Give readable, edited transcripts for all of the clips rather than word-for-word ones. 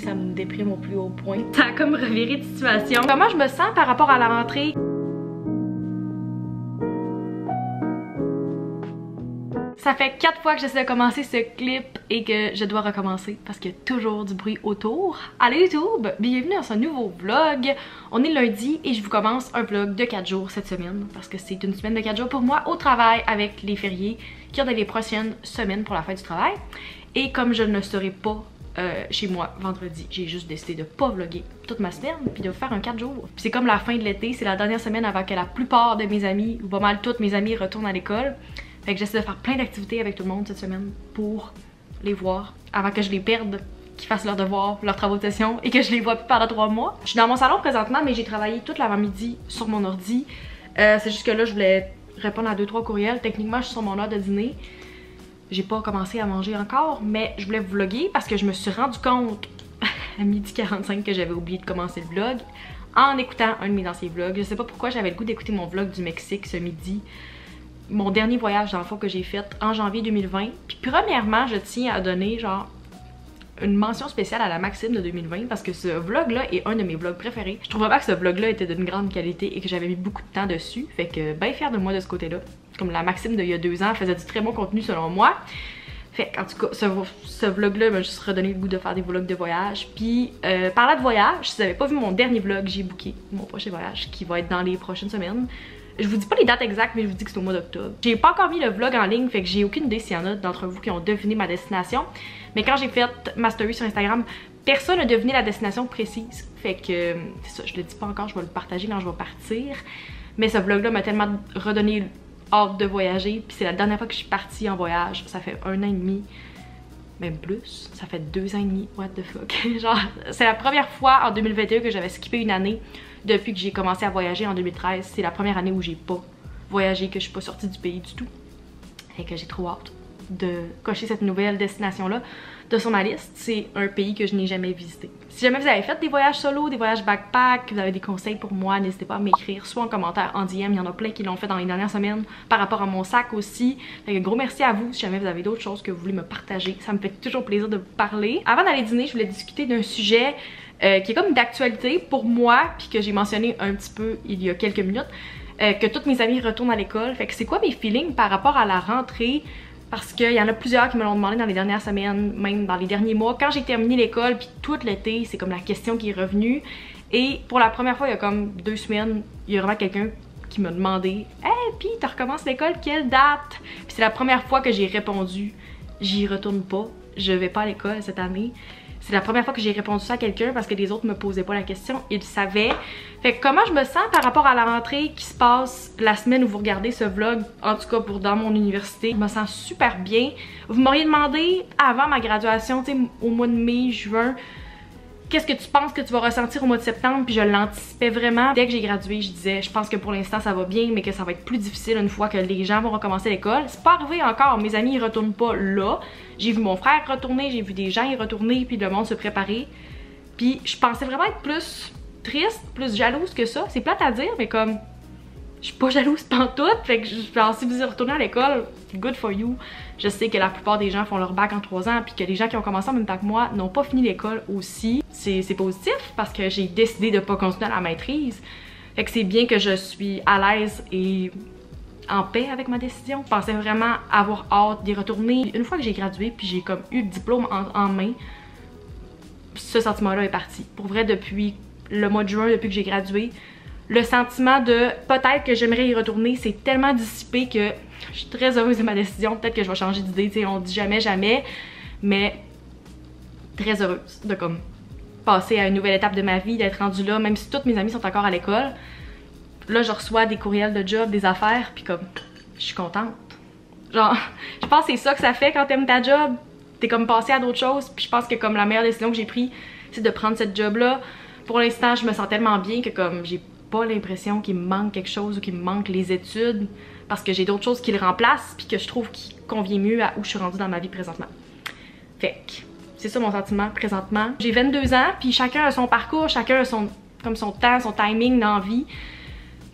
Ça me déprime au plus haut point. Ça a comme reviré de situation. Comment je me sens par rapport à la rentrée? Ça fait 4 fois que j'essaie de commencer ce clip et que je dois recommencer parce qu'il y a toujours du bruit autour. Allez YouTube, bienvenue dans ce nouveau vlog. On est lundi et je vous commence un vlog de 4 jours cette semaine parce que c'est une semaine de 4 jours pour moi au travail avec les fériés qui ont les prochaines semaines pour la fin du travail. Et comme je ne serai pas chez moi vendredi, j'ai juste décidé de pas vlogger toute ma semaine puis de faire un 4 jours. Puis c'est comme la fin de l'été, c'est la dernière semaine avant que la plupart de mes amis, ou pas mal toutes mes amies retournent à l'école. Fait que j'essaie de faire plein d'activités avec tout le monde cette semaine pour les voir avant que je les perde, qu'ils fassent leurs devoirs, leurs travaux de session et que je les vois plus pendant 3 mois. Je suis dans mon salon présentement mais j'ai travaillé toute l'avant-midi sur mon ordi. C'est juste que là je voulais répondre à 2-3 courriels. Techniquement je suis sur mon heure de dîner. J'ai pas commencé à manger encore, mais je voulais vous vlogger parce que je me suis rendu compte à 12h45 que j'avais oublié de commencer le vlog en écoutant un de mes anciens vlogs. Je sais pas pourquoi j'avais le goût d'écouter mon vlog du Mexique ce midi. Mon dernier voyage dans le fond que j'ai fait en janvier 2020. Puis premièrement, je tiens à donner genre une mention spéciale à la Maxime de 2020 parce que ce vlog là est un de mes vlogs préférés. Je trouve vraiment que ce vlog là était d'une grande qualité et que j'avais mis beaucoup de temps dessus. Fait que bien fière de moi de ce côté là. Comme la Maxime d'il y a 2 ans faisait du très bon contenu selon moi. Fait qu'en tout cas, ce vlog là m'a juste redonné le goût de faire des vlogs de voyage. Puis parlant de voyage, si vous n'avez pas vu mon dernier vlog, j'ai booké mon prochain voyage qui va être dans les prochaines semaines. Je vous dis pas les dates exactes, mais je vous dis que c'est au mois d'octobre. J'ai pas encore mis le vlog en ligne, fait que j'ai aucune idée s'il y en a d'entre vous qui ont deviné ma destination. Mais quand j'ai fait ma story sur Instagram, personne n'a deviné la destination précise. Fait que c'est ça, je le dis pas encore, je vais le partager quand je vais partir. Mais ce vlog là m'a tellement redonné hâte de voyager. Puis c'est la dernière fois que je suis partie en voyage. Ça fait 1 an et demi. Même plus, ça fait 2 ans et demi, what the fuck. Genre, c'est la première fois en 2021 que j'avais skippé une année depuis que j'ai commencé à voyager en 2013. C'est la première année où j'ai pas voyagé, que je suis pas sortie du pays du tout. Et que j'ai trop hâte de cocher cette nouvelle destination-là de sur ma liste. C'est un pays que je n'ai jamais visité. Si jamais vous avez fait des voyages solo, des voyages backpack, vous avez des conseils pour moi, n'hésitez pas à m'écrire, soit en commentaire, en DM, il y en a plein qui l'ont fait dans les dernières semaines par rapport à mon sac aussi. Fait que gros merci à vous si jamais vous avez d'autres choses que vous voulez me partager. Ça me fait toujours plaisir de vous parler. Avant d'aller dîner, je voulais discuter d'un sujet qui est comme d'actualité pour moi, puis que j'ai mentionné un petit peu il y a quelques minutes, que toutes mes amies retournent à l'école. Fait que c'est quoi mes feelings par rapport à la rentrée? Parce qu'il y en a plusieurs qui me l'ont demandé dans les dernières semaines, même dans les derniers mois. Quand j'ai terminé l'école, puis tout l'été, c'est comme la question qui est revenue. Et pour la première fois, il y a comme 2 semaines, il y a vraiment quelqu'un qui m'a demandé « Hey, puis tu recommences l'école, quelle date? » Puis c'est la première fois que j'ai répondu « J'y retourne pas, je vais pas à l'école cette année. » C'est la première fois que j'ai répondu ça à quelqu'un parce que les autres me posaient pas la question, ils le savaient. Fait que comment je me sens par rapport à la rentrée qui se passe la semaine où vous regardez ce vlog, en tout cas pour dans mon université, je me sens super bien. Vous m'auriez demandé avant ma graduation, tu sais, au mois de mai, juin, qu'est-ce que tu penses que tu vas ressentir au mois de septembre, puis je l'anticipais vraiment. Dès que j'ai gradué, je disais, je pense que pour l'instant ça va bien, mais que ça va être plus difficile une fois que les gens vont recommencer l'école. C'est pas arrivé encore, mes amis ils retournent pas là. J'ai vu mon frère retourner, j'ai vu des gens y retourner, puis le monde se préparer. Puis je pensais vraiment être plus triste, plus jalouse que ça. C'est plate à dire, mais comme, je suis pas jalouse pantoute. Fait que genre, si vous y retournez à l'école, good for you. Je sais que la plupart des gens font leur bac en 3 ans, puis que les gens qui ont commencé en même temps que moi n'ont pas fini l'école aussi. C'est positif parce que j'ai décidé de pas continuer à la maîtrise. Fait que c'est bien que je suis à l'aise et en paix avec ma décision. Je pensais vraiment avoir hâte d'y retourner. Une fois que j'ai gradué, puis j'ai comme eu le diplôme en main, ce sentiment-là est parti. Pour vrai, depuis le mois de juin, depuis que j'ai gradué, le sentiment de peut-être que j'aimerais y retourner, c'est tellement dissipé que je suis très heureuse de ma décision. Peut-être que je vais changer d'idée, tu sais, on dit jamais jamais, mais très heureuse de comme passer à une nouvelle étape de ma vie, d'être rendue là, même si toutes mes amies sont encore à l'école. Là, je reçois des courriels de job, des affaires, puis comme, je suis contente. Genre, je pense que c'est ça que ça fait quand t'aimes ta job. T'es comme passé à d'autres choses, puis je pense que comme la meilleure décision que j'ai prise, c'est de prendre cette job-là. Pour l'instant, je me sens tellement bien que comme j'ai pas l'impression qu'il me manque quelque chose ou qu'il me manque les études, parce que j'ai d'autres choses qui le remplacent, puis que je trouve qui convient mieux à où je suis rendue dans ma vie présentement. Fait que c'est ça mon sentiment présentement. J'ai 22 ans, puis chacun a son parcours, chacun a son temps, son timing dans la vie.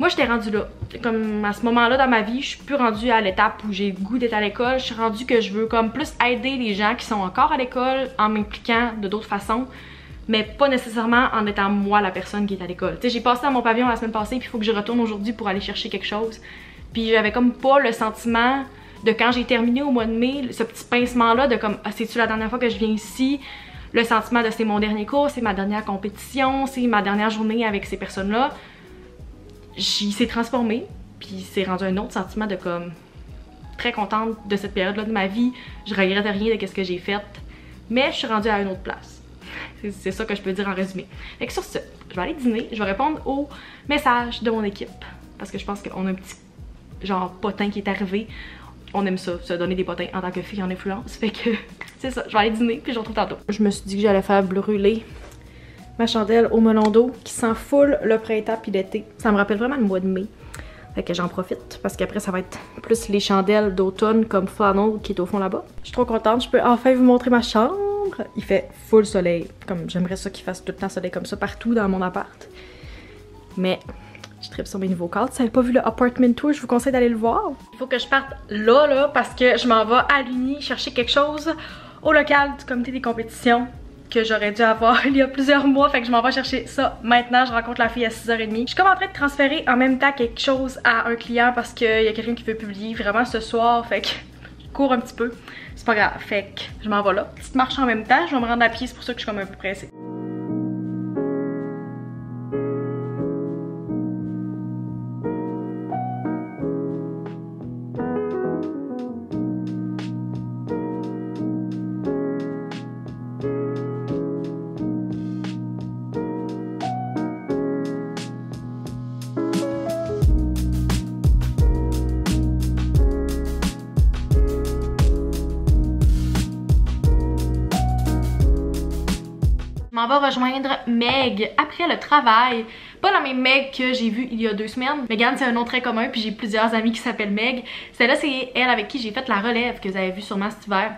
Moi, j'étais rendue là. Comme à ce moment-là dans ma vie, je suis plus rendue à l'étape où j'ai le goût d'être à l'école. Je suis rendue que je veux comme plus aider les gens qui sont encore à l'école en m'impliquant de d'autres façons. mais pas nécessairement en étant moi la personne qui est à l'école. Tu sais, j'ai passé à mon pavillon la semaine passée, puis il faut que je retourne aujourd'hui pour aller chercher quelque chose. Puis j'avais comme pas le sentiment de quand j'ai terminé au mois de mai, ce petit pincement-là de comme ah, c'est-tu la dernière fois que je viens ici? Le sentiment de c'est mon dernier cours, c'est ma dernière compétition, c'est ma dernière journée avec ces personnes-là. J'y s'est transformé, puis c'est rendu un autre sentiment de comme très contente de cette période-là de ma vie. Je regrette rien de ce que j'ai fait, mais je suis rendue à une autre place. C'est ça que je peux dire en résumé. Fait que sur ce, je vais aller dîner, je vais répondre aux messages de mon équipe, parce que je pense qu'on a un petit genre potin qui est arrivé. On aime ça, se donner des potins en tant que fille en influence. Fait que c'est ça, je vais aller dîner puis je vous retrouve tantôt. Je me suis dit que j'allais faire brûler ma chandelle au melon d'eau qui sent full le printemps puis l'été. Ça me rappelle vraiment le mois de mai. Fait que j'en profite parce qu'après ça va être plus les chandelles d'automne comme Flannel qui est au fond là-bas. Je suis trop contente, je peux enfin vous montrer ma chambre. Il fait full soleil, comme j'aimerais ça qu'il fasse tout le temps soleil comme ça partout dans mon appart. Mais je tripe sur mes nouveaux cadres. Si vous n'avez pas vu le apartment tour, je vous conseille d'aller le voir. Il faut que je parte là parce que je m'en vais à l'Uni chercher quelque chose au local du comité des compétitions que j'aurais dû avoir il y a plusieurs mois. Fait que je m'en vais chercher ça maintenant. Je rencontre la fille à 6h30. Je suis comme en train de transférer en même temps quelque chose à un client parce qu'il y a quelqu'un qui veut publier vraiment ce soir. Fait que je cours un petit peu. C'est pas grave. Fait que je m'en vais là. Petite marche en même temps. Je vais me rendre à pied. C'est pour ça que je suis comme un peu pressée. On va rejoindre Meg après le travail. Pas la même Meg que j'ai vue il y a 2 semaines. Megan, c'est un nom très commun, puis j'ai plusieurs amis qui s'appellent Meg. Celle-là, c'est elle avec qui j'ai fait la relève que vous avez vu sûrement cet hiver,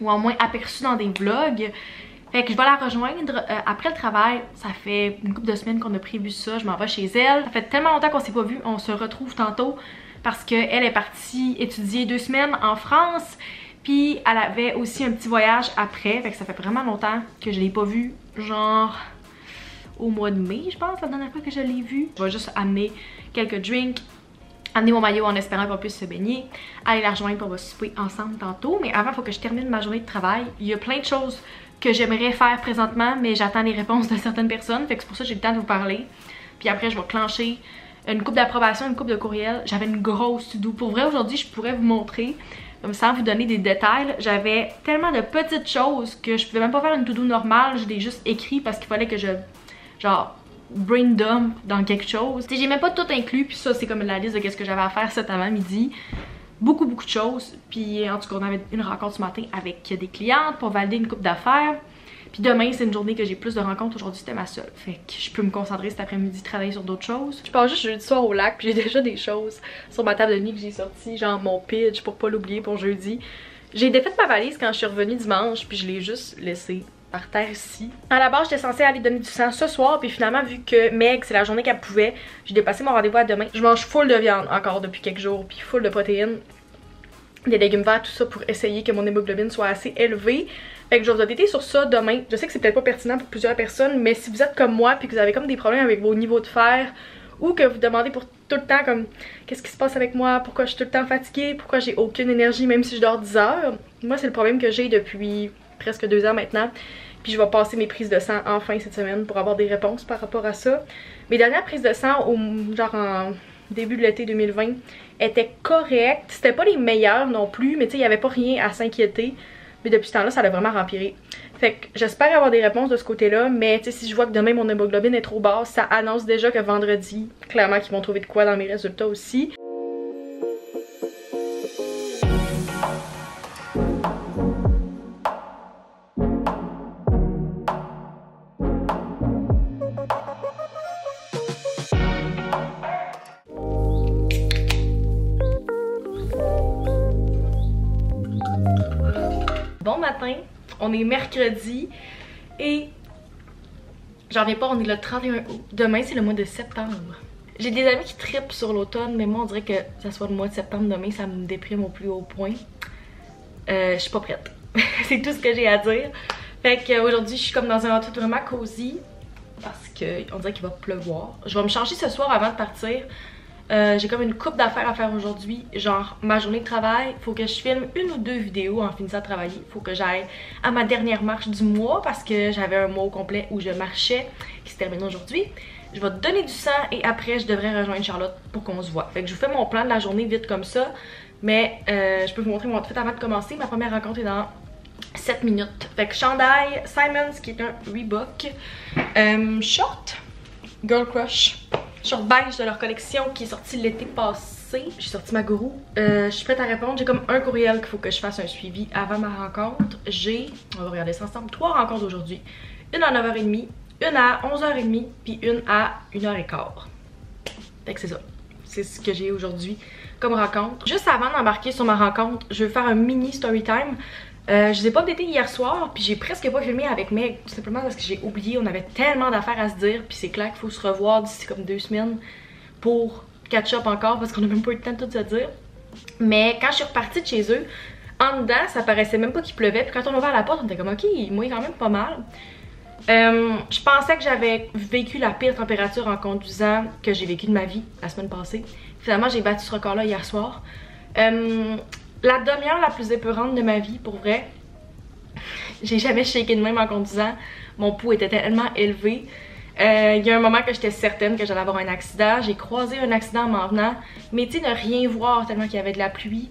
ou au moins aperçu dans des vlogs. Fait que je vais la rejoindre après le travail. Ça fait une couple de semaines qu'on a prévu ça. Je m'en vais chez elle. Ça fait tellement longtemps qu'on s'est pas vu. On se retrouve tantôt parce qu'elle est partie étudier 2 semaines en France. Puis elle avait aussi un petit voyage après, fait que ça fait vraiment longtemps que je l'ai pas vue, genre au mois de mai je pense la dernière fois que je l'ai vue. Je vais juste amener quelques drinks, amener mon maillot en espérant qu'on puisse se baigner, aller la rejoindre pour on va souper ensemble tantôt. Mais avant il faut que je termine ma journée de travail. Il y a plein de choses que j'aimerais faire présentement mais j'attends les réponses de certaines personnes, fait que c'est pour ça que j'ai le temps de vous parler. Puis après je vais clencher une coupe d'approbation, une coupe de courriel. J'avais une grosse to-do. Pour vrai aujourd'hui je pourrais vous montrer sans vous donner des détails. J'avais tellement de petites choses que je pouvais même pas faire une to-do normale. Je l'ai juste écrit parce qu'il fallait que je genre brain dump dans quelque chose. J'ai même pas tout inclus, puis ça c'est comme la liste de ce que j'avais à faire cet avant-midi. Beaucoup de choses. Puis en tout cas on avait une rencontre ce matin avec des clientes pour valider une coupe d'affaires. Puis demain c'est une journée que j'ai plus de rencontres. Aujourd'hui c'était ma seule. Fait que je peux me concentrer cet après-midi, travailler sur d'autres choses. Je pars juste jeudi soir au lac, puis j'ai déjà des choses sur ma table de nuit que j'ai sorti, genre mon pitch pour pas l'oublier pour jeudi. J'ai défait ma valise quand je suis revenue dimanche, puis je l'ai juste laissée par terre ici. À la base j'étais censée aller donner du sang ce soir, puis finalement vu que Meg c'est la journée qu'elle pouvait, j'ai dépassé mon rendez-vous à demain. Je mange full de viande encore depuis quelques jours, puis full de protéines, des légumes verts, tout ça pour essayer que mon hémoglobine soit assez élevée. Fait que je vais vous updater sur ça demain. Je sais que c'est peut-être pas pertinent pour plusieurs personnes, mais si vous êtes comme moi puis que vous avez comme des problèmes avec vos niveaux de fer, ou que vous demandez pour tout le temps comme qu'est-ce qui se passe avec moi, pourquoi je suis tout le temps fatiguée, pourquoi j'ai aucune énergie même si je dors 10 heures. Moi c'est le problème que j'ai depuis presque 2 ans maintenant. Puis je vais passer mes prises de sang enfin cette semaine pour avoir des réponses par rapport à ça. Mes dernières prises de sang genre en début de l'été 2020 étaient correctes. C'était pas les meilleures non plus, mais tu sais il n'y avait pas rien à s'inquiéter. Mais depuis ce temps-là, ça a vraiment empiré. Fait que j'espère avoir des réponses de ce côté-là. Mais tu sais, si je vois que demain mon hémoglobine est trop basse, ça annonce déjà que vendredi, clairement qu'ils vont trouver de quoi dans mes résultats aussi. Bon matin, on est mercredi et j'en reviens pas, on est le 31 août. Demain c'est le mois de septembre. J'ai des amis qui trippent sur l'automne, mais moi on dirait que ça soit le mois de septembre demain, ça me déprime au plus haut point. Je suis pas prête. C'est tout ce que j'ai à dire. Fait qu'aujourd'hui, je suis comme dans un outfit vraiment cosy parce qu'on dirait qu'il va pleuvoir. Je vais me changer ce soir avant de partir. J'ai comme une couple d'affaires à faire aujourd'hui. Genre, ma journée de travail, faut que je filme une ou deux vidéos en finissant de travailler. Faut que j'aille à ma dernière marche du mois parce que j'avais un mois au complet où je marchais qui se termine aujourd'hui. Je vais donner du sang et après, je devrais rejoindre Charlotte pour qu'on se voit. Fait que je vous fais mon plan de la journée vite comme ça. Mais je peux vous montrer mon outfit avant de commencer. Ma première rencontre est dans 7 minutes. Fait que chandail Simons qui est un Reebok. Short Girl Crush. Short beige de leur collection qui est sorti l'été passé. J'ai sorti ma gourou. Je suis prête à répondre. J'ai comme un courriel qu'il faut que je fasse un suivi avant ma rencontre. J'ai, on va regarder ça ensemble, 3 rencontres aujourd'hui. Une à 9h30, une à 11h30, puis une à 1h15. Fait que c'est ça. C'est ce que j'ai aujourd'hui comme rencontre. Juste avant d'embarquer sur ma rencontre, je vais faire un mini story time. Je n'ai pas updaté hier soir, puis j'ai presque pas filmé avec Meg, tout simplement parce que j'ai oublié, on avait tellement d'affaires à se dire, puis c'est clair qu'il faut se revoir d'ici comme 2 semaines pour catch up encore, parce qu'on a même pas eu le temps de tout se dire. Mais quand je suis repartie de chez eux, en dedans, ça paraissait même pas qu'il pleuvait, puis quand on a ouvert la porte, on était comme ok, il mouille quand même pas mal. Je pensais que j'avais vécu la pire température en conduisant que j'ai vécu de ma vie la semaine passée. Finalement, j'ai battu ce record-là hier soir. La demi-heure la plus épeurante de ma vie, pour vrai. J'ai jamais shaké de même en conduisant. Mon pouls était tellement élevé. Il y a un moment que j'étais certaine que j'allais avoir un accident. J'ai croisé un accident en m'en venant. Mais tu sais, ne rien voir tellement qu'il y avait de la pluie.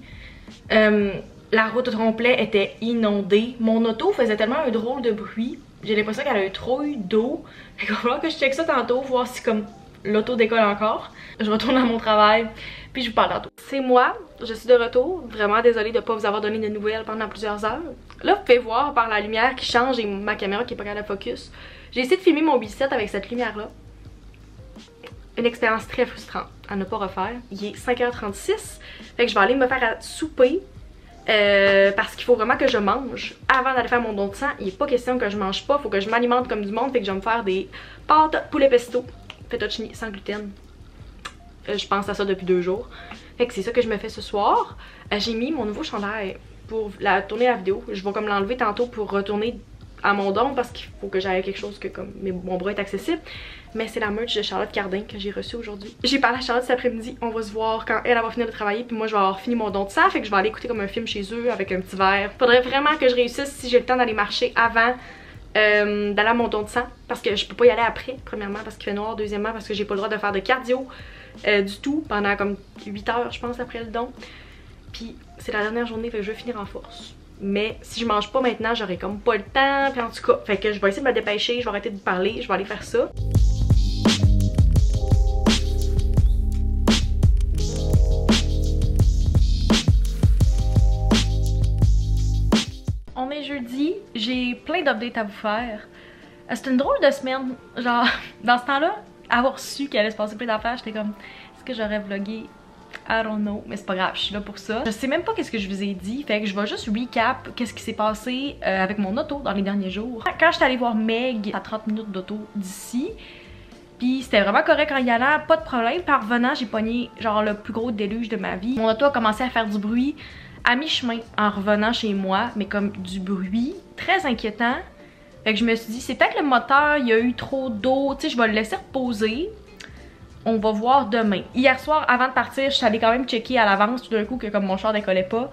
La route au complet était inondée. Mon auto faisait tellement un drôle de bruit. J'ai l'impression qu'elle a eu trop d'eau. Il va falloir que je check ça tantôt, voir si comme l'auto décolle encore. Je retourne à mon travail, puis je vous parle tantôt. C'est moi, je suis de retour. Vraiment désolée de ne pas vous avoir donné de nouvelles pendant plusieurs heures. Là, vous pouvez voir par la lumière qui change et ma caméra qui est pas capable de focus. J'ai essayé de filmer mon bicep avec cette lumière-là. Une expérience très frustrante à ne pas refaire. Il est 5h36, fait que je vais aller me faire à souper. Parce qu'il faut vraiment que je mange avant d'aller faire mon don de sang. Il n'est pas question que je mange pas, il faut que je m'alimente comme du monde. Fait que je vais me faire des pâtes poulet pesto fettuccine sans gluten. Je pense à ça depuis 2 jours. Fait que c'est ça que je me fais ce soir. J'ai mis mon nouveau chandail pour tourner la vidéo. Je vais comme l'enlever tantôt pour retourner à mon don parce qu'il faut que j'aille quelque chose que comme mon bras est accessible. Mais c'est la merch de Charlotte Cardin que j'ai reçue aujourd'hui. J'ai parlé à Charlotte cet après-midi. On va se voir quand elle va finir de travailler. Puis moi je vais avoir fini mon don de sang. Fait que je vais aller écouter comme un film chez eux avec un petit verre. Faudrait vraiment que je réussisse si j'ai le temps d'aller marcher avant d'aller à mon don de sang. Parce que je peux pas y aller après. Premièrement parce qu'il fait noir. Deuxièmement parce que j'ai pas le droit de faire de cardio du tout pendant comme 8 heures je pense après le don. Puis c'est la dernière journée. Fait que je vais finir en force. Mais si je mange pas maintenant, j'aurai comme pas le temps. Puis en tout cas, fait que je vais essayer de me dépêcher. Je vais arrêter de parler. Je vais aller faire ça. On est jeudi. J'ai plein d'updates à vous faire. C'est une drôle de semaine. Genre, dans ce temps-là, avoir su qu'il allait se passer plein d'affaires, j'étais comme, est-ce que j'aurais vlogué? I don't know, mais c'est pas grave, je suis là pour ça. Je sais même pas qu'est-ce que je vous ai dit, fait que je vais juste recap qu'est-ce qui s'est passé avec mon auto dans les derniers jours. Quand j'étais allée voir Meg à 30 minutes d'auto d'ici, puis c'était vraiment correct en y allant, pas de problème. Par revenant, j'ai pogné genre le plus gros déluge de ma vie. Mon auto a commencé à faire du bruit à mi-chemin en revenant chez moi, mais comme du bruit très inquiétant. Fait que je me suis dit, c'est peut-être le moteur, il y a eu trop d'eau, tu sais, je vais le laisser reposer. On va voir demain. Hier soir, avant de partir, je suis allée quand même checker à l'avance tout d'un coup que comme mon char décollait pas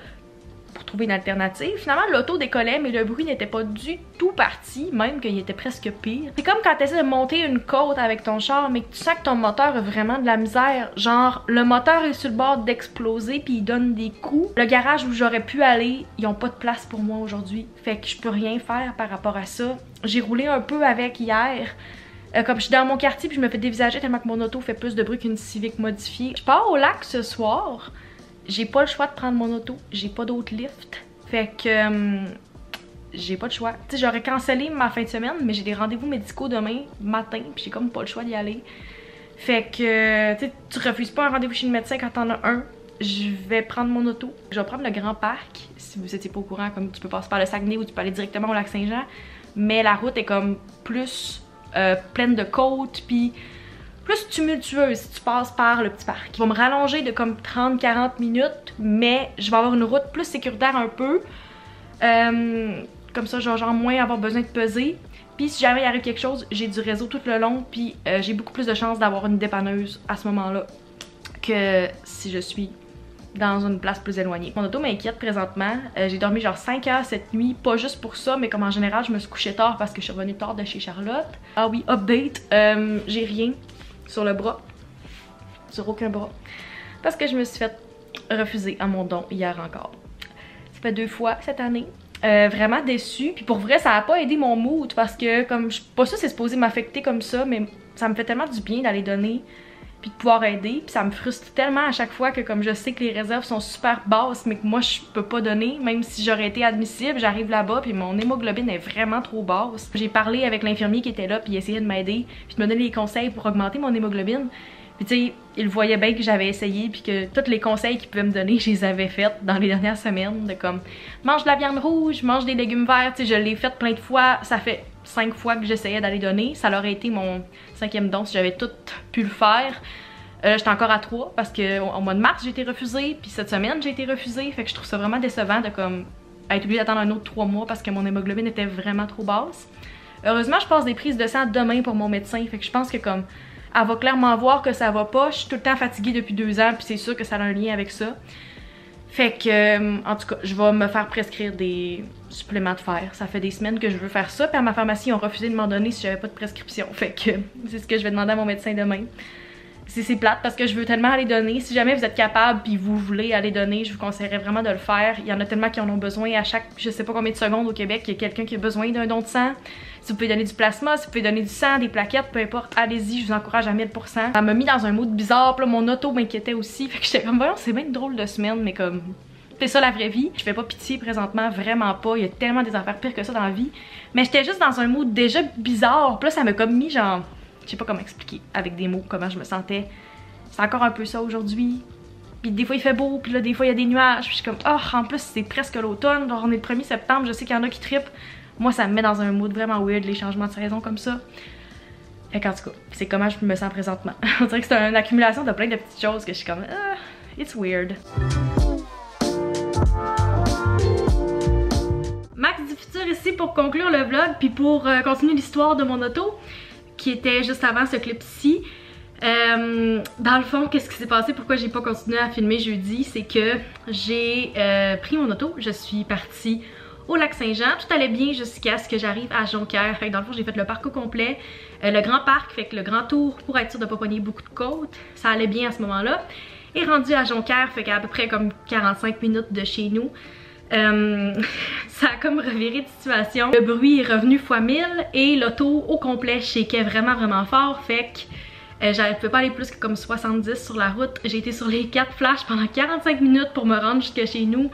pour trouver une alternative. Finalement, l'auto décollait, mais le bruit n'était pas du tout parti, même qu'il était presque pire. C'est comme quand tu essaies de monter une côte avec ton char, mais que tu sens que ton moteur a vraiment de la misère. Genre, le moteur est sur le bord d'exploser, puis il donne des coups. Le garage où j'aurais pu aller, ils ont pas de place pour moi aujourd'hui. Fait que je peux rien faire par rapport à ça. J'ai roulé un peu avec hier. Comme je suis dans mon quartier puis je me fais dévisager tellement que mon auto fait plus de bruit qu'une Civic modifiée. Je pars au lac ce soir. J'ai pas le choix de prendre mon auto. J'ai pas d'autre lift. Fait que j'ai pas le choix. Tu sais, j'aurais cancellé ma fin de semaine, mais j'ai des rendez-vous médicaux demain matin puis j'ai comme pas le choix d'y aller. Fait que tu refuses pas un rendez-vous chez le médecin quand t'en as un. Je vais prendre mon auto. Je vais prendre le Grand Parc. Si vous étiez pas au courant, comme tu peux passer par le Saguenay ou tu peux aller directement au lac Saint-Jean. Mais la route est comme plus pleine de côtes, puis plus tumultueuse si tu passes par le petit parc. Je vais me rallonger de comme 30-40 minutes, mais je vais avoir une route plus sécuritaire un peu. comme ça, genre moins avoir besoin de peser. Puis si jamais il arrive quelque chose, j'ai du réseau tout le long, puis j'ai beaucoup plus de chances d'avoir une dépanneuse à ce moment-là que si je suis dans une place plus éloignée. Mon auto m'inquiète présentement. J'ai dormi genre 5 heures cette nuit, pas juste pour ça, mais comme en général, je me suis couchée tard parce que je suis revenue tard de chez Charlotte. Ah oui, update, j'ai rien sur le bras, sur aucun bras, parce que je me suis fait refuser à mon don hier encore. Ça fait 2 fois cette année. Vraiment déçue. Puis pour vrai, ça a pas aidé mon mood parce que comme je suis pas sûre que c'est supposé m'affecter comme ça, mais ça me fait tellement du bien d'aller donner puis de pouvoir aider. Puis ça me frustre tellement à chaque fois que comme je sais que les réserves sont super basses mais que moi je peux pas donner, même si j'aurais été admissible, j'arrive là-bas puis mon hémoglobine est vraiment trop basse. J'ai parlé avec l'infirmier qui était là puis il essayait de m'aider puis de me donner des conseils pour augmenter mon hémoglobine. Puis tu sais, il voyait bien que j'avais essayé puis que tous les conseils qu'il pouvait me donner, je les avais faits dans les dernières semaines. De comme, mange de la viande rouge, mange des légumes verts, tu sais, je l'ai fait plein de fois. Ça fait 5 fois que j'essayais d'aller donner. Ça aurait été mon 5e don si j'avais tout pu le faire. J'étais encore à 3 parce qu'au mois de mars, j'ai été refusée. Puis cette semaine, j'ai été refusée. Fait que je trouve ça vraiment décevant de comme être obligée d'attendre un autre 3 mois parce que mon hémoglobine était vraiment trop basse. Heureusement, je passe des prises de sang demain pour mon médecin. Fait que je pense que comme elle va clairement voir que ça va pas. Je suis tout le temps fatiguée depuis 2 ans, puis c'est sûr que ça a un lien avec ça. Fait que, en tout cas, je vais me faire prescrire des suppléments de fer. Ça fait des semaines que je veux faire ça, puis à ma pharmacie, ils ont refusé de m'en donner si j'avais pas de prescription. Fait que c'est ce que je vais demander à mon médecin demain. C'est plate parce que je veux tellement aller donner. Si jamais vous êtes capable puis vous voulez aller donner, je vous conseillerais vraiment de le faire. Il y en a tellement qui en ont besoin. À chaque, je sais pas combien de secondes au Québec, il y a quelqu'un qui a besoin d'un don de sang. Si vous pouvez donner du plasma, si vous pouvez donner du sang, des plaquettes, peu importe, allez-y, je vous encourage à 1000%. Ça m'a mis dans un mood bizarre, puis là, mon auto m'inquiétait aussi. Fait que j'étais comme, voyons, c'est bien une drôle de semaine, mais comme, c'est ça la vraie vie. Je fais pas pitié présentement, vraiment pas. Il y a tellement des affaires pires que ça dans la vie. Mais j'étais juste dans un mood déjà bizarre. Puis là, ça m'a comme mis genre, je sais pas comment expliquer avec des mots comment je me sentais. C'est encore un peu ça aujourd'hui. Puis des fois il fait beau, puis là des fois il y a des nuages. Puis je suis comme, oh, en plus c'est presque l'automne. Genre on est le 1er septembre, je sais qu'il y en a qui trippent. Moi ça me met dans un mood vraiment weird, les changements de saison comme ça. Fait qu'en tout cas, c'est comment je me sens présentement. On dirait que c'est une accumulation de plein de petites choses que je suis comme, it's weird. Max du futur ici pour conclure le vlog, puis pour continuer l'histoire de mon auto, qui était juste avant ce clip-ci. Dans le fond, qu'est-ce qui s'est passé, pourquoi j'ai pas continué à filmer jeudi, c'est que j'ai pris mon auto, je suis partie au lac Saint-Jean, tout allait bien jusqu'à ce que j'arrive à Jonquière. Fait que dans le fond j'ai fait le parc au complet, le grand parc, fait que le grand tour pour être sûr de pas pogner beaucoup de côtes, ça allait bien à ce moment-là. Et rendu à Jonquière, fait qu'à peu près comme 45 minutes de chez nous, ça a comme reviré de situation. Le bruit est revenu fois 1000 et l'auto au complet shakeait vraiment fort, fait que je pouvais pas aller plus que comme 70 sur la route. J'ai été sur les 4 flashs pendant 45 minutes pour me rendre jusqu'à chez nous.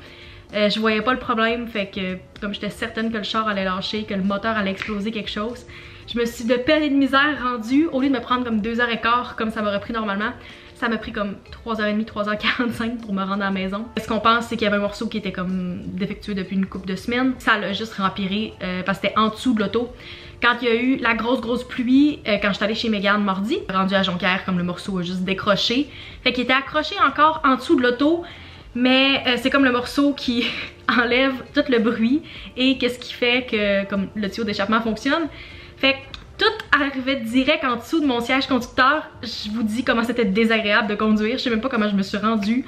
Je voyais pas le problème, fait que comme j'étais certaine que le char allait lâcher, que le moteur allait exploser quelque chose, je me suis de peine et de misère rendue. Au lieu de me prendre comme 2h15 comme ça m'aurait pris normalement, ça m'a pris comme 3h30, 3h45 pour me rendre à la maison. Ce qu'on pense, c'est qu'il y avait un morceau qui était comme défectueux depuis une couple de semaines. Ça l'a juste rempiré parce que c'était en dessous de l'auto. Quand il y a eu la grosse pluie, quand je suis allée chez Mégane mardi, rendu à Jonquière, comme le morceau a juste décroché. Fait qu'il était accroché encore en dessous de l'auto, mais c'est comme le morceau qui enlève tout le bruit et qu'est-ce qui fait que comme le tuyau d'échappement fonctionne. Fait que tout arrivait direct en dessous de mon siège conducteur. Je vous dis comment c'était désagréable de conduire, je sais même pas comment je me suis rendue.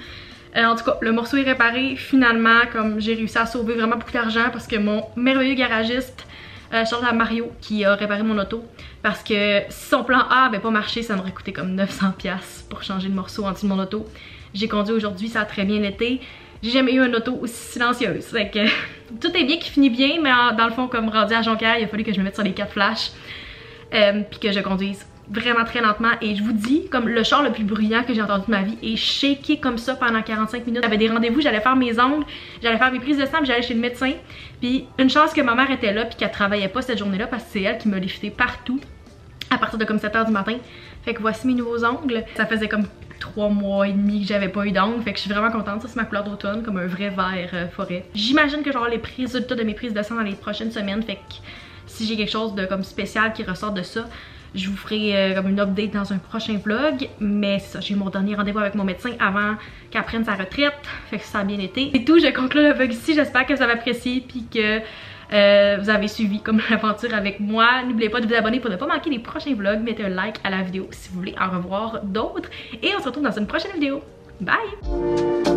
En tout cas, le morceau est réparé finalement, comme j'ai réussi à sauver vraiment beaucoup d'argent parce que mon merveilleux garagiste, Charles Mario, qui a réparé mon auto, parce que si son plan A avait pas marché, ça m'aurait coûté comme 900$ pour changer le morceau en dessous de mon auto. J'ai conduit aujourd'hui, ça a très bien été. J'ai jamais eu une auto aussi silencieuse. Fait que tout est bien qui finit bien, mais dans le fond, comme rendu à Jonquière, il a fallu que je me mette sur les 4 flashs. Puis que je conduise vraiment très lentement. Et je vous dis, comme le char le plus bruyant que j'ai entendu de ma vie est shaké comme ça pendant 45 minutes. J'avais des rendez-vous, j'allais faire mes ongles, j'allais faire mes prises de sang, puis j'allais chez le médecin. Puis une chance que ma mère était là puis qu'elle travaillait pas cette journée-là parce que c'est elle qui m'a lifté partout à partir de comme 7h du matin. Fait que voici mes nouveaux ongles. Ça faisait comme 3 mois et demi que j'avais pas eu d'ongles, fait que je suis vraiment contente. Ça c'est ma couleur d'automne, comme un vrai vert forêt. J'imagine que j'aurai les résultats de mes prises de sang dans les prochaines semaines, fait que si j'ai quelque chose de comme spécial qui ressort de ça, je vous ferai comme une update dans un prochain vlog. Mais c'est ça, j'ai eu mon dernier rendez-vous avec mon médecin avant qu'elle prenne sa retraite, fait que ça a bien été. C'est tout, je conclue le vlog ici, j'espère que vous avez apprécié puis que vous avez suivi comme l'aventure avec moi. N'oubliez pas de vous abonner pour ne pas manquer les prochains vlogs. Mettez un like à la vidéo si vous voulez en revoir d'autres. Et on se retrouve dans une prochaine vidéo. Bye!